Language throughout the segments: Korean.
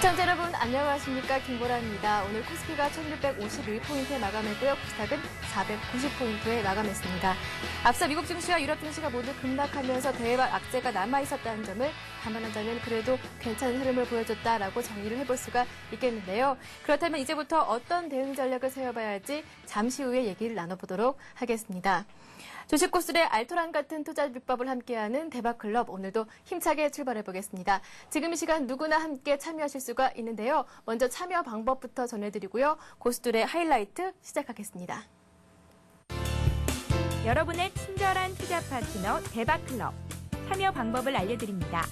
시청자 여러분 안녕하십니까, 김보라입니다. 오늘 코스피가 1651포인트에 마감했고요. 코스닥은 490포인트에 마감했습니다. 앞서 미국 증시와 유럽 증시가 모두 급락하면서 대외적 악재가 남아있었다는 점을 감안한다면 그래도 괜찮은 흐름을 보여줬다라고 정리를 해볼 수가 있겠는데요. 그렇다면 이제부터 어떤 대응 전략을 세워봐야 할지 잠시 후에 얘기를 나눠보도록 하겠습니다. 주식 고수의 알토란 같은 투자 비법을 함께하는 대박클럽, 오늘도 힘차게 출발해보겠습니다. 지금 이 시간 누구나 함께 참여하실 수가 있는데요. 먼저 참여 방법부터 전해드리고요. 고수들의 하이라이트 시작하겠습니다. 여러분의 친절한 투자 파트너 대박클럽, 참여 방법을 알려드립니다.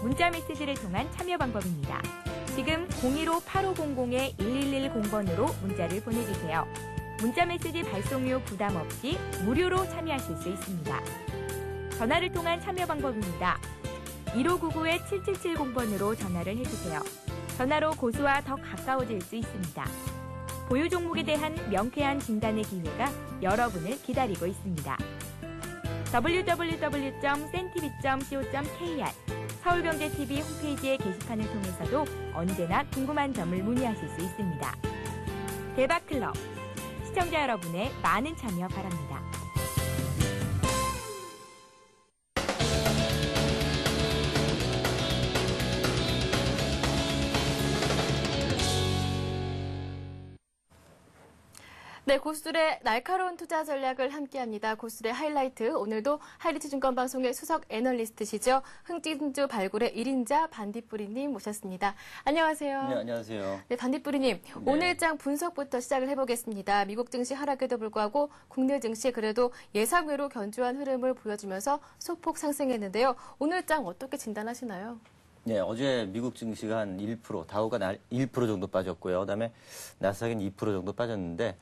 문자 메시지를 통한 참여 방법입니다. 지금 015-8500-1110번으로 문자를 보내주세요. 문자메시지 발송료 부담 없이 무료로 참여하실 수 있습니다. 전화를 통한 참여 방법입니다. 1599-7770번으로 전화를 해주세요. 전화로 고수와 더 가까워질 수 있습니다. 보유 종목에 대한 명쾌한 진단의 기회가 여러분을 기다리고 있습니다. www.cntv.co.kr 서울경제TV 홈페이지의 게시판을 통해서도 언제나 궁금한 점을 문의하실 수 있습니다. 대박클럽, 시청자 여러분의 많은 참여 바랍니다. 네, 고수들의 날카로운 투자 전략을 함께합니다. 고수들의 하이라이트, 오늘도 하이리츠 증권방송의 수석 애널리스트시죠. 흥진주 발굴의 1인자 반딧불이님 모셨습니다. 안녕하세요. 네, 안녕하세요. 네, 반딧불이님, 네. 오늘장 분석부터 시작을 해보겠습니다. 미국 증시 하락에도 불구하고 국내 증시 그래도 예상외로 견조한 흐름을 보여주면서 소폭 상승했는데요. 오늘장 어떻게 진단하시나요? 네, 어제 미국 증시가 한 1%, 다우가 1% 정도 빠졌고요. 그다음에 나스닥은 2% 정도 빠졌는데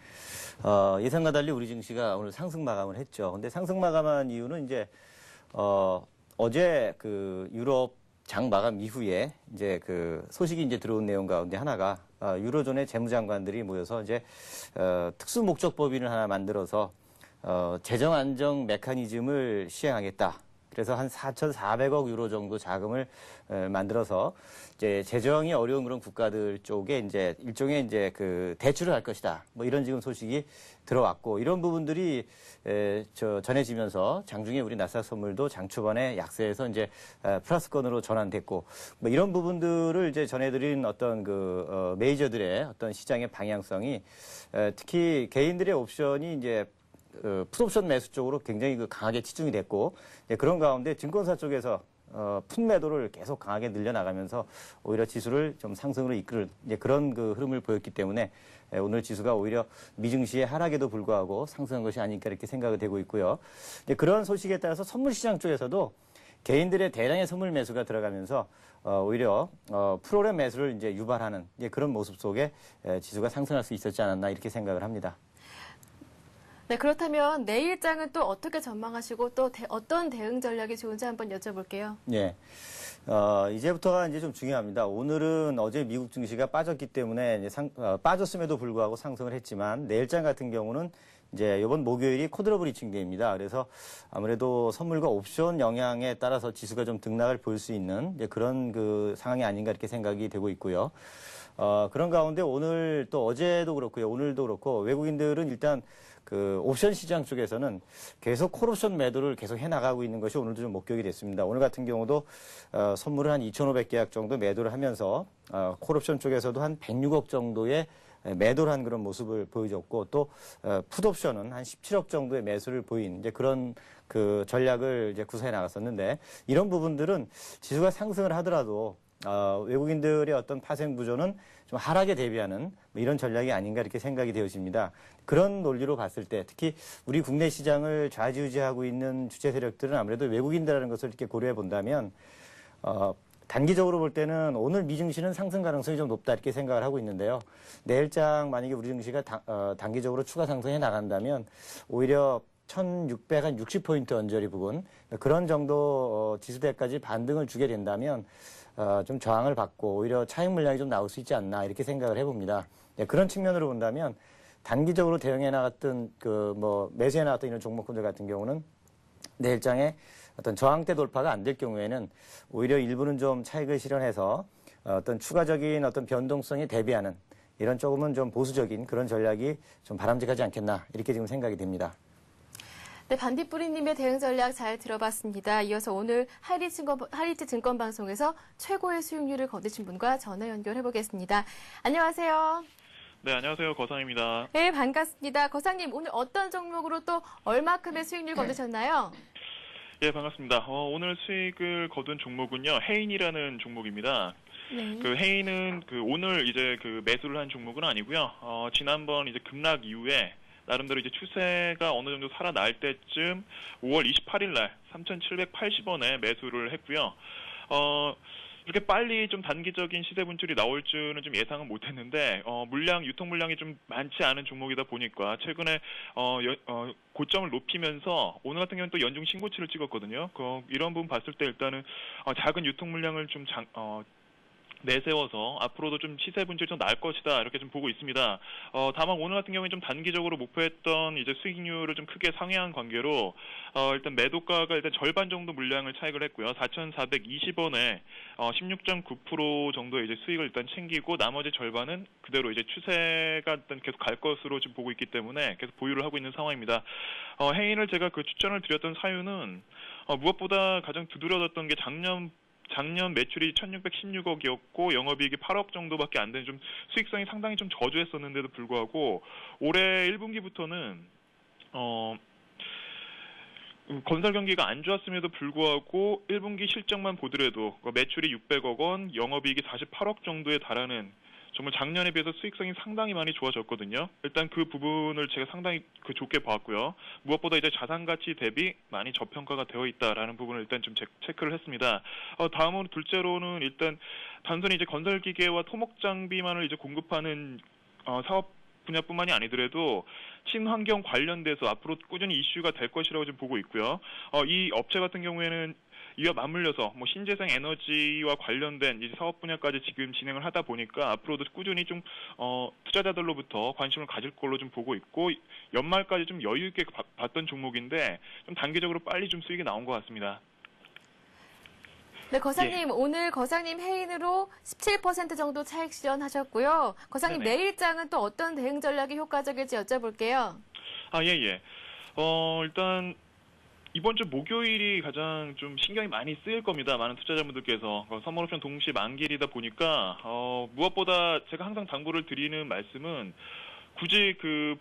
예상과 달리 우리 증시가 오늘 상승 마감을 했죠. 근데 상승 마감한 이유는 이제 어제 그 유럽 장 마감 이후에 이제 그 소식이 이제 들어온 내용 가운데 하나가 유로존의 재무장관들이 모여서 이제 특수 목적 법인을 하나 만들어서 재정 안정 메커니즘을 시행하겠다. 그래서 한 4,400억 유로 정도 자금을 만들어서 이제 재정이 어려운 그런 국가들 쪽에 이제 일종의 이제 그 대출을 할 것이다. 뭐 이런 지금 소식이 들어왔고, 이런 부분들이 전해지면서 장중에 우리 나스닥 선물도 장 초반에 약세에서 이제 플러스권으로 전환됐고, 뭐 이런 부분들을 이제 전해드린 어떤 그 메이저들의 어떤 시장의 방향성이 특히 개인들의 옵션이 이제 풋옵션 매수 쪽으로 굉장히 강하게 치중이 됐고, 그런 가운데 증권사 쪽에서 풋 매도를 계속 강하게 늘려나가면서 오히려 지수를 좀 상승으로 이끌 그런 그 흐름을 보였기 때문에 오늘 지수가 오히려 미증시의 하락에도 불구하고 상승한 것이 아닐까 이렇게 생각이 되고 있고요. 그런 소식에 따라서 선물 시장 쪽에서도 개인들의 대량의 선물 매수가 들어가면서 오히려 프로그램 매수를 이제 유발하는 그런 모습 속에 지수가 상승할 수 있었지 않았나 이렇게 생각을 합니다. 네, 그렇다면 내일장은 또 어떻게 전망하시고 또 어떤 대응 전략이 좋은지 한번 여쭤볼게요. 네. 이제부터가 이제 좀 중요합니다. 오늘은 어제 미국 증시가 빠졌기 때문에 이제 빠졌음에도 불구하고 상승을 했지만, 내일장 같은 경우는 이제 이번 목요일이 코드러 브리칭 데이입니다. 그래서 아무래도 선물과 옵션 영향에 따라서 지수가 좀 등락을 볼 수 있는 이제 그런 그 상황이 아닌가 이렇게 생각이 되고 있고요. 그런 가운데 오늘 또 어제도 그렇고요. 오늘도 그렇고 외국인들은 일단 그 옵션 시장 쪽에서는 계속 콜옵션 매도를 계속 해나가고 있는 것이 오늘도 좀 목격이 됐습니다. 오늘 같은 경우도 선물을 한 2,500계약 정도 매도를 하면서 콜옵션 쪽에서도 한 106억 정도의 매도를 한 그런 모습을 보여줬고, 또 풋옵션은 한 17억 정도의 매수를 보인 이제 그런 그 전략을 이제 구사해 나갔었는데, 이런 부분들은 지수가 상승을 하더라도 외국인들의 어떤 파생 구조는 좀 하락에 대비하는 뭐 이런 전략이 아닌가 이렇게 생각이 되어집니다. 그런 논리로 봤을 때 특히 우리 국내 시장을 좌지우지하고 있는 주체 세력들은 아무래도 외국인들이라는 것을 이렇게 고려해 본다면 단기적으로 볼 때는 오늘 미증시는 상승 가능성이 좀 높다 이렇게 생각을 하고 있는데요. 내일장 만약에 우리 증시가 단기적으로 추가 상승해 나간다면 오히려 1,660포인트 언저리 부근 그런 정도 지수대까지 반등을 주게 된다면 좀 저항을 받고 오히려 차익 물량이 좀 나올 수 있지 않나 이렇게 생각을 해봅니다. 그런 측면으로 본다면 단기적으로 대응해 나갔던 매수해 나갔던 이런 종목군들 같은 경우는 내일장에 어떤 저항대 돌파가 안 될 경우에는 오히려 일부는 좀 차익을 실현해서 어떤 추가적인 어떤 변동성에 대비하는 이런 조금은 좀 보수적인 그런 전략이 좀 바람직하지 않겠나 이렇게 지금 생각이 됩니다. 네, 반딧불이님의 대응 전략 잘 들어봤습니다. 이어서 오늘 하이리츠 증권방송에서 최고의 수익률을 거두신 분과 전화 연결해 보겠습니다. 안녕하세요. 네, 안녕하세요. 거상입니다. 네, 반갑습니다. 거상님, 오늘 어떤 종목으로 또 얼마큼의 수익률 거두셨나요? 예, 반갑습니다. 오늘 수익을 거둔 종목은요, 해인이라는 종목입니다. 네. 그 해인은 오늘 이제 매수를 한 종목은 아니고요. 지난번 이제 급락 이후에 나름대로 이제 추세가 어느 정도 살아날 때쯤 5월 28일 날 3,780원에 매수를 했고요. 이렇게 빨리 좀 단기적인 시세 분출이 나올 줄은 좀 예상은 못했는데 유통 물량이 좀 많지 않은 종목이다 보니까 최근에 고점을 높이면서 오늘 같은 경우는 또 연중 신고치를 찍었거든요. 이런 부분 봤을 때 일단은 작은 유통 물량을 좀 내세워서 앞으로도 좀 시세 분출이 좀 날 것이다 이렇게 좀 보고 있습니다. 다만 오늘 같은 경우에 좀 단기적으로 목표했던 이제 수익률을 좀 크게 상회한 관계로 일단 매도가가 일단 절반 정도 물량을 차익을 했고요. 4,420원에 16.9% 정도의 이제 수익을 일단 챙기고 나머지 절반은 그대로 이제 추세가 일단 계속 갈 것으로 지금 보고 있기 때문에 계속 보유를 하고 있는 상황입니다. 해인을 제가 추천을 드렸던 사유는 무엇보다 가장 두드러졌던 게 작년 매출이 1,616억이었고 영업이익이 8억 정도밖에 안 되는 좀 수익성이 상당히 좀 저조했었는데도 불구하고 올해 1분기부터는 건설 경기가 안 좋았음에도 불구하고 1분기 실적만 보더라도 매출이 600억 원, 영업이익이 48억 정도에 달하는 정말 작년에 비해서 수익성이 상당히 많이 좋아졌거든요. 일단 그 부분을 제가 상당히 좋게 봤고요. 무엇보다 이제 자산 가치 대비 많이 저평가가 되어 있다라는 부분을 일단 좀 체크를 했습니다. 다음으로 둘째로는 일단 단순히 이제 건설 기계와 토목 장비만을 이제 공급하는 사업 분야뿐만이 아니더라도 친환경 관련돼서 앞으로 꾸준히 이슈가 될 것이라고 지금 보고 있고요. 이 업체 같은 경우에는 이와 맞물려서 신재생 에너지와 관련된 이제 사업 분야까지 지금 진행을 하다 보니까 앞으로도 꾸준히 좀 투자자들로부터 관심을 가질 걸로 좀 보고 있고 연말까지 좀 여유 있게 봤던 종목인데 좀 단기적으로 빨리 좀 수익이 나온 것 같습니다. 네, 거상님, 오늘 거상님 해인으로 17% 정도 차익 실현하셨고요. 거상님, 네네. 내일장은 또 어떤 대응 전략이 효과적일지 여쭤볼게요. 예. 일단 이번 주 목요일이 가장 좀 신경이 많이 쓰일 겁니다. 많은 투자자분들께서 선물옵션 동시 만기일이다 보니까 무엇보다 제가 항상 당부를 드리는 말씀은 굳이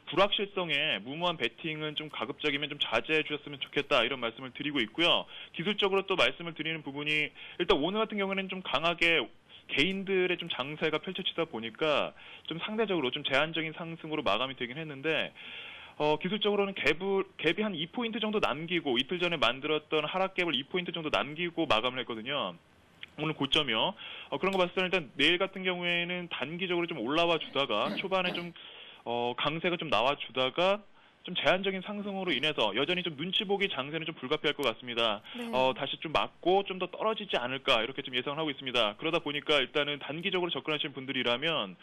불확실성에 무모한 베팅은 좀 가급적이면 좀 자제해 주셨으면 좋겠다 이런 말씀을 드리고 있고요. 기술적으로 또 말씀을 드리는 부분이 일단 오늘 같은 경우에는 좀 강하게 개인들의 좀 장세가 펼쳐지다 보니까 좀 상대적으로 좀 제한적인 상승으로 마감이 되긴 했는데 기술적으로는 갭이 한 2포인트 정도 남기고 이틀 전에 만들었던 하락갭을 2포인트 정도 남기고 마감을 했거든요. 오늘 고점이요. 그런 거 봤을 때는 일단 내일 같은 경우에는 단기적으로 좀 올라와 주다가 초반에 좀 강세가 좀 나와 주다가 좀 제한적인 상승으로 인해서 여전히 좀 눈치 보기 장세는 좀 불가피할 것 같습니다. 네. 다시 좀 맞고 좀 더 떨어지지 않을까 이렇게 좀 예상을 하고 있습니다. 그러다 보니까 일단은 단기적으로 접근하시는 분들이라면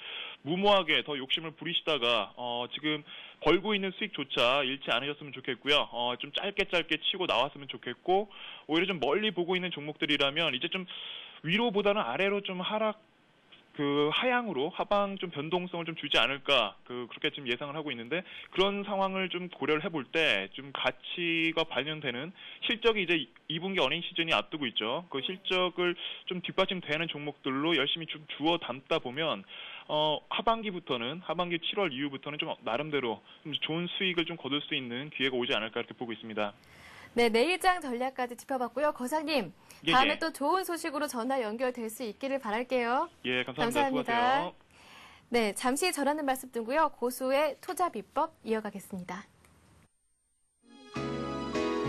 무모하게 더 욕심을 부리시다가 지금 벌고 있는 수익조차 잃지 않으셨으면 좋겠고요. 좀 짧게 치고 나왔으면 좋겠고 오히려 좀 멀리 보고 있는 종목들이라면 이제 좀 위로보다는 아래로 좀 하향으로 하방 좀 변동성을 좀 주지 않을까 그렇게 지금 예상을 하고 있는데 그런 상황을 좀 고려를 해볼 때 좀 가치가 반영되는 실적이 이제 2분기 어닝 시즌이 앞두고 있죠. 그 실적을 좀 뒷받침되는 종목들로 열심히 좀 주워 담다 보면 하반기 7월 이후부터는 좀 나름대로 좀 좋은 수익을 좀 거둘 수 있는 기회가 오지 않을까 이렇게 보고 있습니다. 네, 내일장 전략까지 짚어봤고요. 거상님, 예, 다음에 예. 또 좋은 소식으로 전화 연결될 수 있기를 바랄게요. 예, 감사합니다. 감사합니다. 수고하세요. 네, 잠시 전하는 말씀 듣고요. 고수의 투자 비법 이어가겠습니다.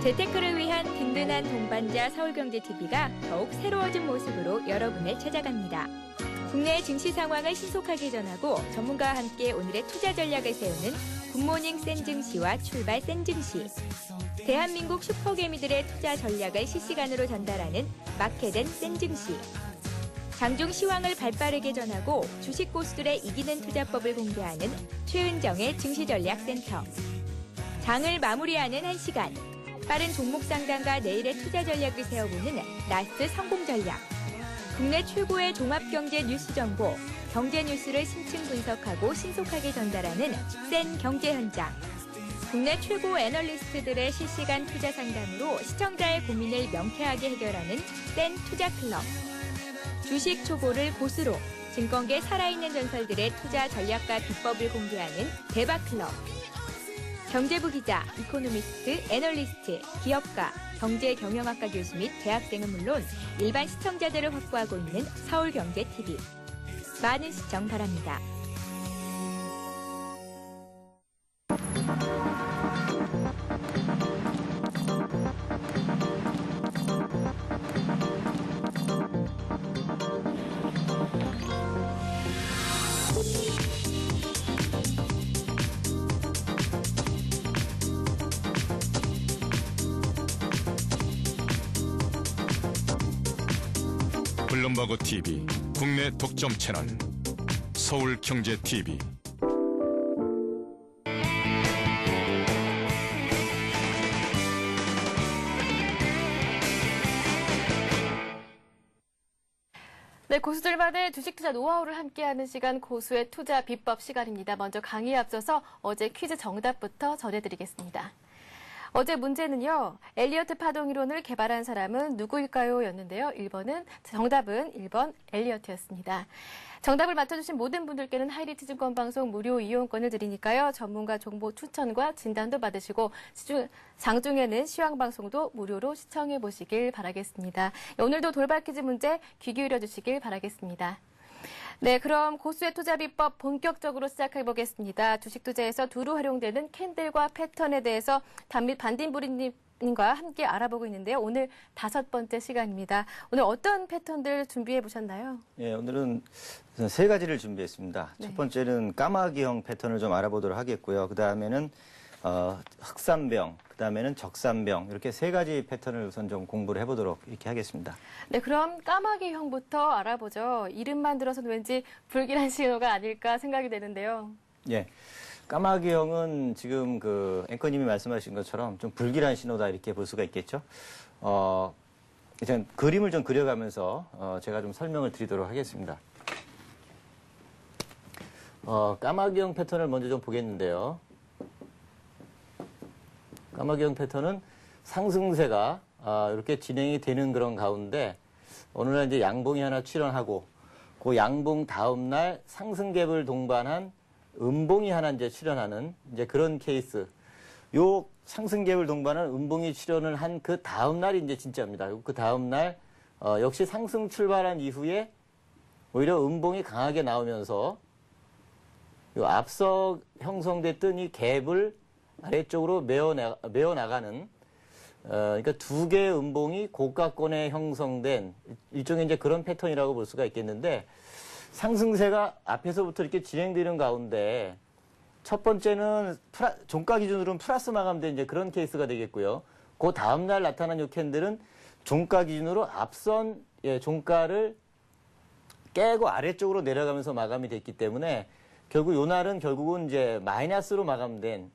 재테크를 위한 든든한 동반자 서울경제TV가 더욱 새로워진 모습으로 여러분을 찾아갑니다. 국내 증시 상황을 신속하게 전하고 전문가와 함께 오늘의 투자 전략을 세우는 굿모닝 센증시와 출발 센증시. 대한민국 슈퍼개미들의 투자 전략을 실시간으로 전달하는 마케된 센증시. 장중 시황을 발빠르게 전하고 주식 고수들의 이기는 투자법을 공개하는 최은정의 증시전략센터. 장을 마무리하는 1시간. 빠른 종목 상담과 내일의 투자 전략을 세워보는 라스트 성공 전략. 국내 최고의 종합경제 뉴스 정보, 경제 뉴스를 심층 분석하고 신속하게 전달하는 센 경제 현장. 국내 최고 애널리스트들의 실시간 투자 상담으로 시청자의 고민을 명쾌하게 해결하는 센 투자 클럽. 주식 초보를 고수로 증권계 살아있는 전설들의 투자 전략과 비법을 공개하는 대박 클럽. 경제부 기자, 이코노미스트, 애널리스트, 기업가, 경제 경영학과 교수 및 대학생은 물론 일반 시청자들을 확보하고 있는 서울경제TV. 많은 시청 바랍니다. 블룸버그 TV 국내 독점 채널 서울경제TV. 네, 고수들만의 주식 투자 노하우를 함께하는 시간 고수의 투자 비법 시간입니다. 먼저 강의에 앞서서 어제 퀴즈 정답부터 전해드리겠습니다. 어제 문제는요, 엘리어트 파동 이론을 개발한 사람은 누구일까요? 였는데요. 정답은 1번 엘리어트였습니다. 정답을 맞춰주신 모든 분들께는 하이리트 증권 방송 무료 이용권을 드리니까요. 전문가 정보 추천과 진단도 받으시고 장중에는 시황 방송도 무료로 시청해 보시길 바라겠습니다. 오늘도 돌발 퀴즈 문제 귀 기울여 주시길 바라겠습니다. 네, 그럼 고수의 투자 비법 본격적으로 시작해 보겠습니다. 주식 투자에서 두루 활용되는 캔들과 패턴에 대해서 반딘부리님과 함께 알아보고 있는데요. 오늘 5번째 시간입니다. 오늘 어떤 패턴들 준비해 보셨나요? 예, 오늘은 우선 3가지를 준비했습니다. 네. 첫 번째는 까마귀형 패턴을 좀 알아보도록 하겠고요. 그 다음에는 흑산병, 그 다음에는 적산병, 이렇게 3가지 패턴을 우선 좀 공부를 해보도록 이렇게 하겠습니다. 네, 그럼 까마귀형부터 알아보죠. 이름만 들어서는 왠지 불길한 신호가 아닐까 생각이 되는데요. 예. 까마귀형은 지금 앵커님이 말씀하신 것처럼 좀 불길한 신호다 이렇게 볼 수가 있겠죠. 일단 그림을 좀 그려가면서 제가 좀 설명을 드리도록 하겠습니다. 까마귀형 패턴을 먼저 좀 보겠는데요. 까마귀형 패턴은 상승세가 이렇게 진행이 되는 그런 가운데 어느 날 이제 양봉이 하나 출현하고 그 양봉 다음 날 상승 갭을 동반한 음봉이 하나 이제 출현하는 이제 그런 케이스. 요 상승 갭을 동반한 음봉이 출현을 한 그 다음 날이 이제 진짜입니다. 그 다음 날 역시 상승 출발한 이후에 오히려 음봉이 강하게 나오면서 요 앞서 형성됐던 이 갭을 아래쪽으로 메어 나가는 그러니까 2개의 음봉이 고가권에 형성된 일종의 이제 그런 패턴이라고 볼 수가 있겠는데 상승세가 앞에서부터 이렇게 진행되는 가운데 첫 번째는 종가 기준으로는 플러스 마감된 이제 그런 케이스가 되겠고요. 그 다음 날 나타난 이 캔들은 종가 기준으로 앞선 종가를 깨고 아래쪽으로 내려가면서 마감이 됐기 때문에 결국 요 날은 결국은 이제 마이너스로 마감된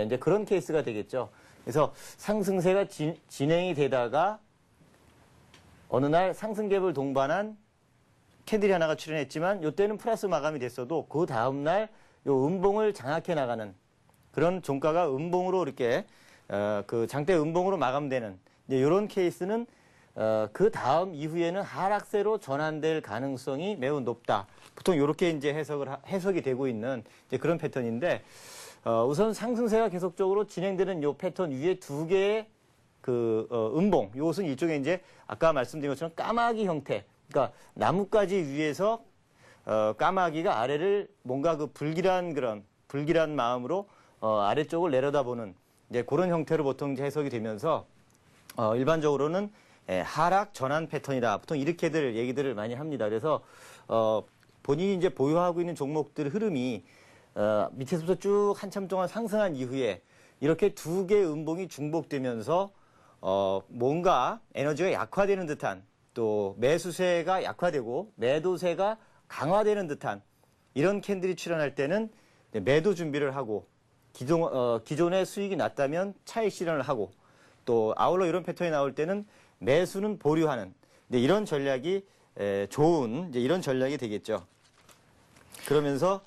이제 그런 케이스가 되겠죠. 그래서 상승세가 진행이 되다가 어느 날 상승 갭을 동반한 캔들이 하나가 출현했지만 이때는 플러스 마감이 됐어도 그 다음 날 요 음봉을 장악해 나가는 그런 종가가 음봉으로 이렇게 그 장대 음봉으로 마감되는 이제 이런 케이스는 그 다음 이후에는 하락세로 전환될 가능성이 매우 높다. 보통 이렇게 이제 해석이 되고 있는 이제 그런 패턴인데, 우선 상승세가 계속적으로 진행되는 요 패턴 위에 2개의 음봉. 요것은 일종의 이제 아까 말씀드린 것처럼 까마귀 형태. 그러니까 나뭇가지 위에서, 까마귀가 아래를 뭔가 불길한 마음으로, 아래쪽을 내려다보는 이제 그런 형태로 보통 이제 해석이 되면서, 일반적으로는 하락 전환 패턴이다. 보통 이렇게들 얘기들을 많이 합니다. 그래서 본인이 이제 보유하고 있는 종목들 흐름이 밑에서부터 쭉 한참 동안 상승한 이후에 이렇게 2개의 음봉이 중복되면서 뭔가 에너지가 약화되는 듯한 또 매수세가 약화되고 매도세가 강화되는 듯한 이런 캔들이 출현할 때는 매도 준비를 하고 기존의 수익이 났다면 차익 실현을 하고 또 아울러 이런 패턴이 나올 때는 매수는 보류하는 이제 이런 전략이 좋은 이제 이런 전략이 되겠죠. 그러면서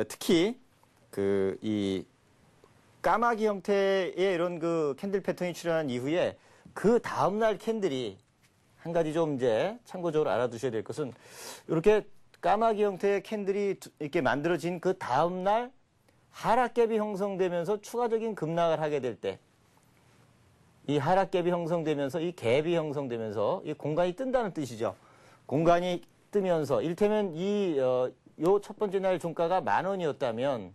특히 이 까마귀 형태의 이런 그 캔들 패턴이 출현한 이후에 그 다음날 캔들이 한 가지 좀 이제 참고적으로 알아두셔야 될 것은 이렇게 까마귀 형태의 캔들이 이렇게 만들어진 그 다음날 하락갭이 형성되면서 추가적인 급락을 하게 될 때 이 하락갭이 형성되면서 이 갭이 형성되면서 이 공간이 뜬다는 뜻이죠. 공간이 뜨면서 이를테면 요 첫 번째 날 종가가 10,000원이었다면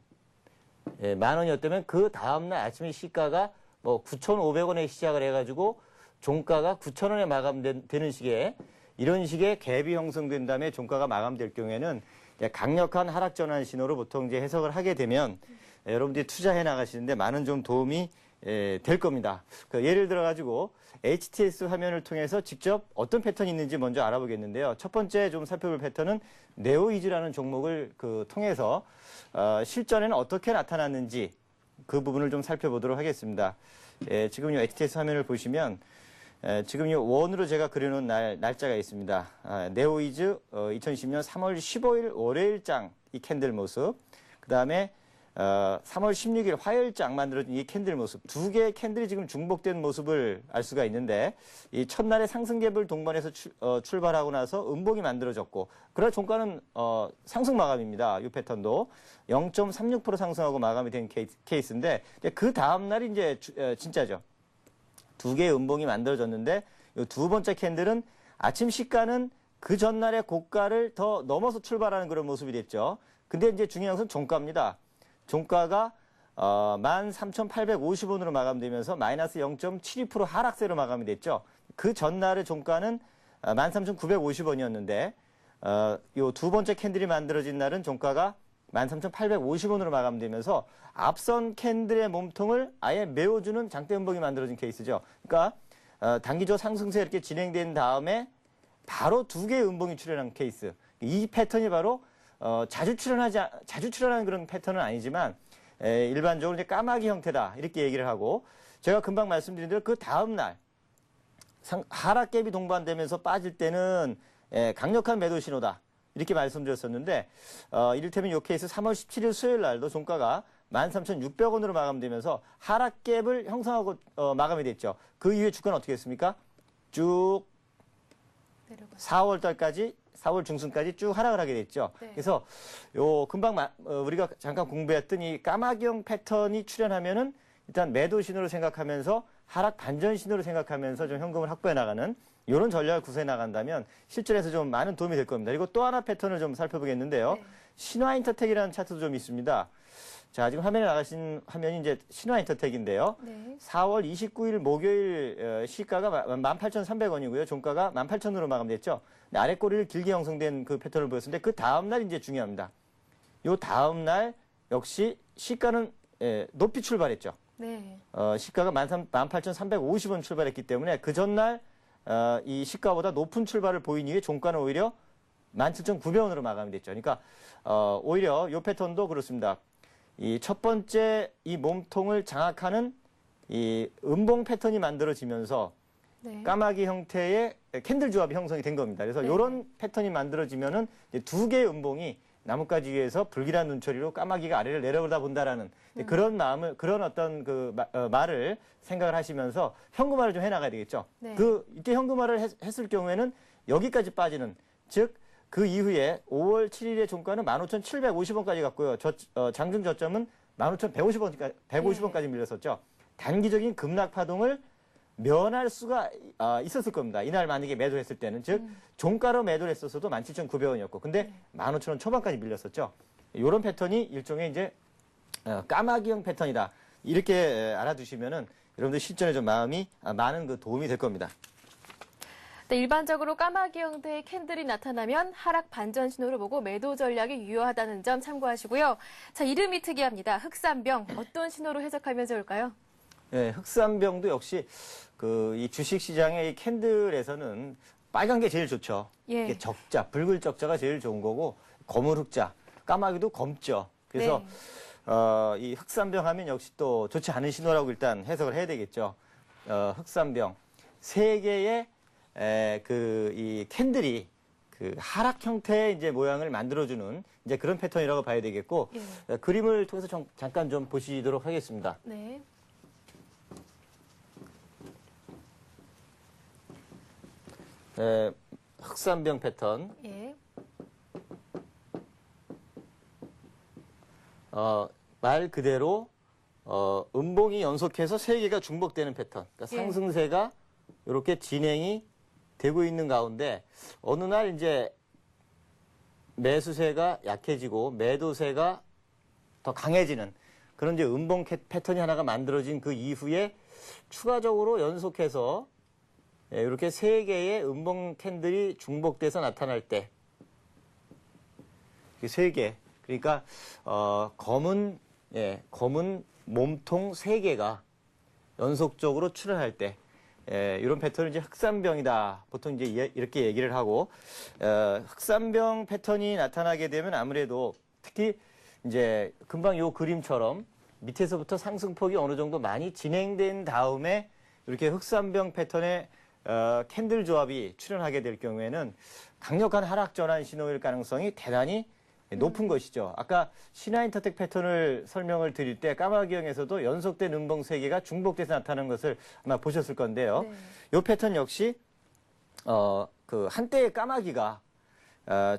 그 다음날 아침에 시가가 뭐 9,500원에 시작을 해가지고 종가가 9,000원에 마감되는 식의 이런 식의 갭이 형성된 다음에 종가가 마감될 경우에는 강력한 하락 전환 신호로 보통 이제 해석을 하게 되면 여러분들이 투자해 나가시는데 많은 좀 도움이 될 겁니다. 예를 들어 가지고 HTS 화면을 통해서 직접 어떤 패턴이 있는지 먼저 알아보겠는데요. 첫 번째 좀 살펴볼 패턴은 네오이즈라는 종목을 통해서 실전에는 어떻게 나타났는지 그 부분을 좀 살펴보도록 하겠습니다. 지금 이 HTS 화면을 보시면 지금 이 원으로 제가 그려놓은 날짜가 있습니다. 네오이즈 2010년 3월 15일 월요일장 이 캔들 모습, 그 다음에 3월 16일 화요일장 만들어진 이 캔들 모습, 두 개의 캔들이 지금 중복된 모습을 알 수가 있는데 이 첫날에 상승갭을 동반해서 출발하고 나서 음봉이 만들어졌고 그러나 종가는 상승 마감입니다. 이 패턴도 0.36% 상승하고 마감이 된 케이스인데 그 다음 날이 이제 진짜죠. 두 개의 음봉이 만들어졌는데 이 두 번째 캔들은 아침 시가는 그 전날의 고가를 더 넘어서 출발하는 그런 모습이 됐죠. 근데 이제 중요한 것은 종가입니다. 종가가 13,850원으로 마감되면서 마이너스 0.72% 하락세로 마감이 됐죠. 그 전날의 종가는 13,950원이었는데 이 두 번째 캔들이 만들어진 날은 종가가 13,850원으로 마감되면서 앞선 캔들의 몸통을 아예 메워주는 장대 음봉이 만들어진 케이스죠. 그러니까 단기적 상승세 이렇게 진행된 다음에 바로 두 개의 음봉이 출현한 케이스. 이 패턴이 바로 자주 출현하는 그런 패턴은 아니지만 일반적으로 이제 까마귀 형태다 이렇게 얘기를 하고 제가 금방 말씀드린 대로 그 다음 날 하락갭이 동반되면서 빠질 때는 강력한 매도 신호다 이렇게 말씀드렸었는데 이를테면 이 케이스 3월 17일 수요일 날도 종가가 13,600원으로 마감되면서 하락갭을 형성하고 마감이 됐죠. 그 이후에 주가는 어떻게 했습니까? 쭉 4월 달까지 4월 중순까지 쭉 하락을 하게 됐죠. 네. 그래서 금방 우리가 잠깐 공부했던 이 까마귀형 패턴이 출현하면은 일단 매도 신호로 생각하면서 하락 반전 신호로 생각하면서 좀 현금을 확보해 나가는 이런 전략을 구사해 나간다면 실전에서 좀 많은 도움이 될 겁니다. 그리고 또 하나 패턴을 좀 살펴보겠는데요. 네. 신화인터텍이라는 차트도 좀 있습니다. 자, 지금 화면에 나가신 화면이 이제 신화인터텍인데요. 네. 4월 29일 목요일 시가가 18,300원이고요. 종가가 18,000원으로 마감됐죠. 아래 꼬리를 길게 형성된 그 패턴을 보였는데 그 다음날 이제 중요합니다. 요 다음날 역시 시가는 높이 출발했죠. 네. 시가가 18,350원 출발했기 때문에 그 전날 이 시가보다 높은 출발을 보인 이후에 종가는 오히려 17,900원으로 마감이 됐죠. 그러니까 오히려 이 패턴도 그렇습니다. 이 첫 번째 이 몸통을 장악하는 이 음봉 패턴이 만들어지면서 네. 까마귀 형태의 캔들 조합이 형성이 된 겁니다. 그래서 네. 이런 패턴이 만들어지면은 이제 두 개의 음봉이 나뭇가지 위에서 불길한 눈초리로 까마귀가 아래를 내려오다 본다라는 그런 마음을 그런 어떤 그 말을 생각을 하시면서 현금화를 좀 해나가야 되겠죠. 네. 이때 현금화를 했을 경우에는 여기까지 빠지는 즉 그 이후에 5월 7일의 종가는 15,750원까지 갔고요. 장중 저점은 15,150원까지 밀렸었죠. 단기적인 급락 파동을 면할 수가 있었을 겁니다. 이날 만약에 매도했을 때는 즉 종가로 매도를 했었어도 17,900원이었고 근데 15,000원 초반까지 밀렸었죠. 이런 패턴이 일종의 이제 까마귀형 패턴이다. 이렇게 알아두시면은 여러분들 실전에 좀 많은 그 도움이 될 겁니다. 네, 일반적으로 까마귀 형태의 캔들이 나타나면 하락 반전 신호를 보고 매도 전략이 유효하다는 점 참고하시고요. 자, 이름이 특이합니다. 흑산병. 어떤 신호로 해석하면 좋을까요? 네, 흑산병도 역시 이 주식 시장의 이 캔들에서는 빨간 게 제일 좋죠. 예. 이게 적자, 붉을 적자가 제일 좋은 거고 검은 흑자, 까마귀도 검죠. 그래서 네. 이 흑산병 하면 역시 또 좋지 않은 신호라고 일단 해석을 해야 되겠죠. 흑산병. 세 개의 이 캔들이 그 하락 형태의 이제 모양을 만들어주는 이제 그런 패턴이라고 봐야 되겠고, 예. 그림을 통해서 잠깐 좀 보시도록 하겠습니다. 네. 흑산병 패턴. 예. 말 그대로 음봉이 연속해서 세 개가 중복되는 패턴. 그러니까 예. 상승세가 이렇게 진행이 되고 있는 가운데 어느 날 이제 매수세가 약해지고 매도세가 더 강해지는 그런 이제 음봉 패턴이 하나가 만들어진 그 이후에 추가적으로 연속해서 이렇게 세 개의 음봉 캔들이 중복돼서 나타날 때 세 개. 그러니까 검은 몸통 세 개가 연속적으로 출현할 때 이런 패턴을 이제 흑산병이다. 보통 이제 이렇게 얘기를 하고 흑산병 패턴이 나타나게 되면 아무래도 특히 이제 금방 요 그림처럼 밑에서부터 상승폭이 어느 정도 많이 진행된 다음에 이렇게 흑산병 패턴의 캔들 조합이 출현하게 될 경우에는 강력한 하락 전환 신호일 가능성이 대단히 높은 것이죠. 아까 신화인터텍 패턴을 설명을 드릴 때 까마귀형에서도 연속된 음봉 세 개가 중복돼서 나타나는 것을 아마 보셨을 건데요. 네. 이 패턴 역시 그 한때의 까마귀가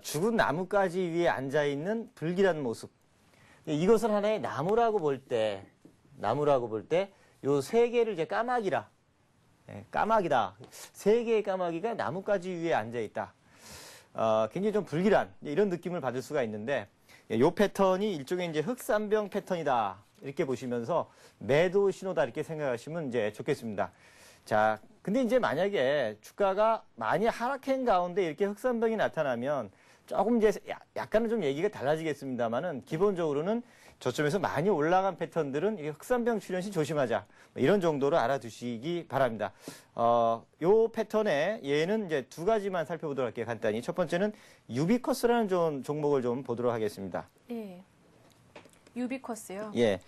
죽은 나뭇가지 위에 앉아 있는 불길한 모습. 이것을 하나의 나무라고 볼 때 요 세 개를 이제 까마귀라. 까마귀다. 세 개의 까마귀가 나뭇가지 위에 앉아 있다. 굉장히 좀 불길한 이런 느낌을 받을 수가 있는데 이 패턴이 일종의 이제 흑산병 패턴이다 이렇게 보시면서 매도 신호다 이렇게 생각하시면 이제 좋겠습니다. 자, 근데 이제 만약에 주가가 많이 하락한 가운데 이렇게 흑산병이 나타나면 조금 이제 약간은 좀 얘기가 달라지겠습니다만은 기본적으로는 저점에서 많이 올라간 패턴들은 이 흑산병 출현 시 조심하자. 이런 정도로 알아두시기 바랍니다. 요 패턴에 얘는 이제 두 가지만 살펴보도록 할게요. 간단히. 첫 번째는 유비커스라는 종목을 좀 보도록 하겠습니다. 예. 유비커스요? 예.